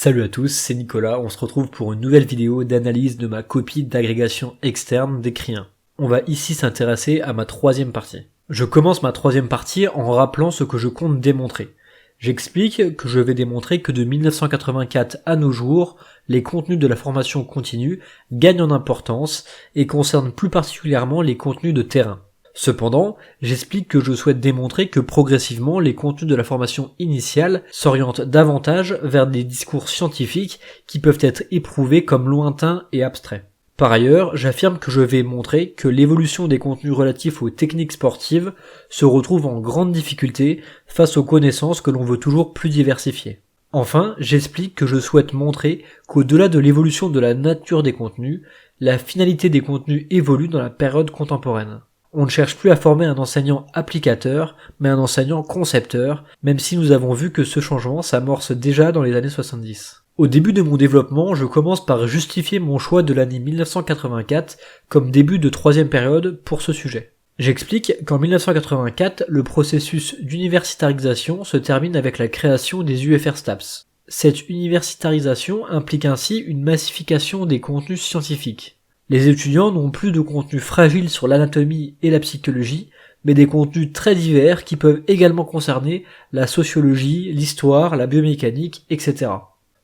Salut à tous, c'est Nicolas, on se retrouve pour une nouvelle vidéo d'analyse de ma copie d'agrégation externe d'Écrit1. On va ici s'intéresser à ma troisième partie. Je commence ma troisième partie en rappelant ce que je compte démontrer. J'explique que je vais démontrer que de 1984 à nos jours, les contenus de la formation continue gagnent en importance et concernent plus particulièrement les contenus de terrain. Cependant, j'explique que je souhaite démontrer que progressivement les contenus de la formation initiale s'orientent davantage vers des discours scientifiques qui peuvent être éprouvés comme lointains et abstraits. Par ailleurs, j'affirme que je vais montrer que l'évolution des contenus relatifs aux techniques sportives se retrouve en grande difficulté face aux connaissances que l'on veut toujours plus diversifier. Enfin, j'explique que je souhaite montrer qu'au-delà de l'évolution de la nature des contenus, la finalité des contenus évolue dans la période contemporaine. On ne cherche plus à former un enseignant applicateur, mais un enseignant concepteur, même si nous avons vu que ce changement s'amorce déjà dans les années 70. Au début de mon développement, je commence par justifier mon choix de l'année 1984 comme début de troisième période pour ce sujet. J'explique qu'en 1984, le processus d'universitarisation se termine avec la création des UFR STAPS. Cette universitarisation implique ainsi une massification des contenus scientifiques. Les étudiants n'ont plus de contenus fragiles sur l'anatomie et la psychologie, mais des contenus très divers qui peuvent également concerner la sociologie, l'histoire, la biomécanique, etc.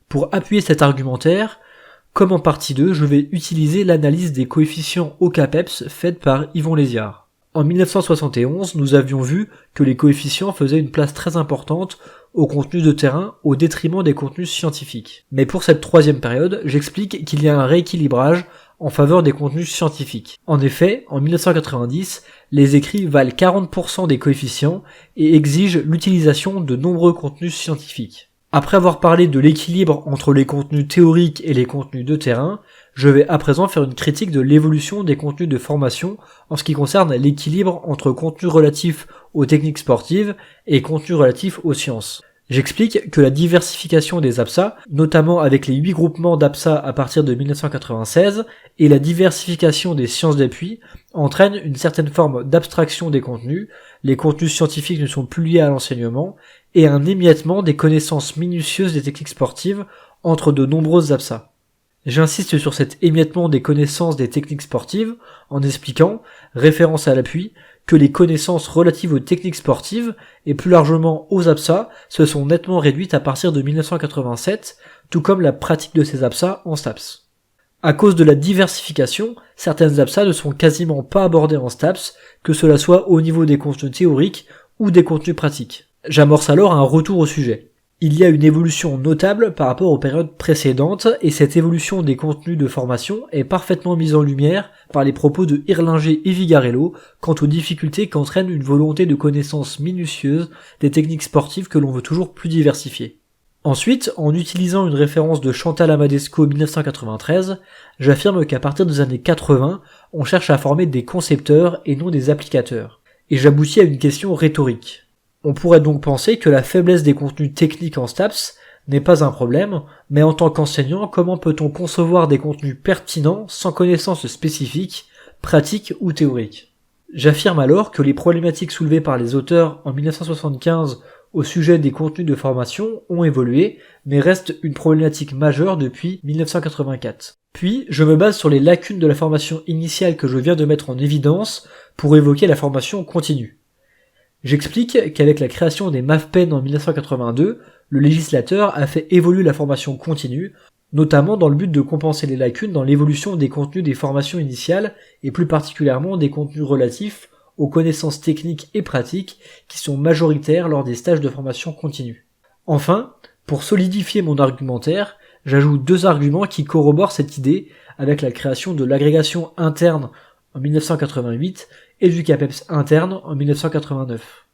Pour appuyer cet argumentaire, comme en partie 2, je vais utiliser l'analyse des coefficients au CAPEPS faite par Yvon Léziard. En 1971, nous avions vu que les coefficients faisaient une place très importante aux contenus de terrain au détriment des contenus scientifiques. Mais pour cette troisième période, j'explique qu'il y a un rééquilibrage en faveur des contenus scientifiques. En effet, en 1990, les écrits valent 40% des coefficients et exigent l'utilisation de nombreux contenus scientifiques. Après avoir parlé de l'équilibre entre les contenus théoriques et les contenus de terrain, je vais à présent faire une critique de l'évolution des contenus de formation en ce qui concerne l'équilibre entre contenus relatifs aux techniques sportives et contenus relatifs aux sciences. J'explique que la diversification des APSA, notamment avec les 8 groupements d'APSA à partir de 1996, et la diversification des sciences d'appui, entraînent une certaine forme d'abstraction des contenus, les contenus scientifiques ne sont plus liés à l'enseignement, et un émiettement des connaissances minutieuses des techniques sportives entre de nombreuses APSA. J'insiste sur cet émiettement des connaissances des techniques sportives en expliquant, référence à l'appui, que les connaissances relatives aux techniques sportives et plus largement aux APSA se sont nettement réduites à partir de 1987, tout comme la pratique de ces APSA en STAPS. À cause de la diversification, certaines APSA ne sont quasiment pas abordées en STAPS, que cela soit au niveau des contenus théoriques ou des contenus pratiques. J'amorce alors un retour au sujet. Il y a une évolution notable par rapport aux périodes précédentes et cette évolution des contenus de formation est parfaitement mise en lumière par les propos de Irlinger et Vigarello quant aux difficultés qu'entraîne une volonté de connaissance minutieuse des techniques sportives que l'on veut toujours plus diversifier. Ensuite, en utilisant une référence de Chantal Amadesco 1993, j'affirme qu'à partir des années 80, on cherche à former des concepteurs et non des applicateurs. Et j'aboutis à une question rhétorique. On pourrait donc penser que la faiblesse des contenus techniques en STAPS n'est pas un problème, mais en tant qu'enseignant, comment peut-on concevoir des contenus pertinents sans connaissances spécifiques, pratiques ou théoriques ? J'affirme alors que les problématiques soulevées par les auteurs en 1975 au sujet des contenus de formation ont évolué, mais restent une problématique majeure depuis 1984. Puis, je me base sur les lacunes de la formation initiale que je viens de mettre en évidence pour évoquer la formation continue. J'explique qu'avec la création des MAFPEN en 1982, le législateur a fait évoluer la formation continue, notamment dans le but de compenser les lacunes dans l'évolution des contenus des formations initiales et plus particulièrement des contenus relatifs aux connaissances techniques et pratiques qui sont majoritaires lors des stages de formation continue. Enfin, pour solidifier mon argumentaire, j'ajoute 2 arguments qui corroborent cette idée avec la création de l'agrégation interne en 1988 et du CAPEPS interne en 1989.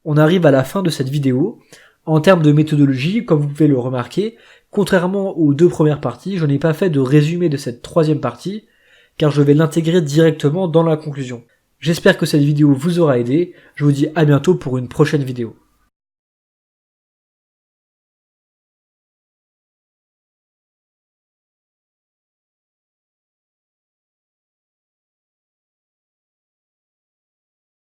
On arrive à la fin de cette vidéo. En termes de méthodologie, comme vous pouvez le remarquer, contrairement aux 2 premières parties, je n'ai pas fait de résumé de cette troisième partie, car je vais l'intégrer directement dans la conclusion. J'espère que cette vidéo vous aura aidé, je vous dis à bientôt pour une prochaine vidéo.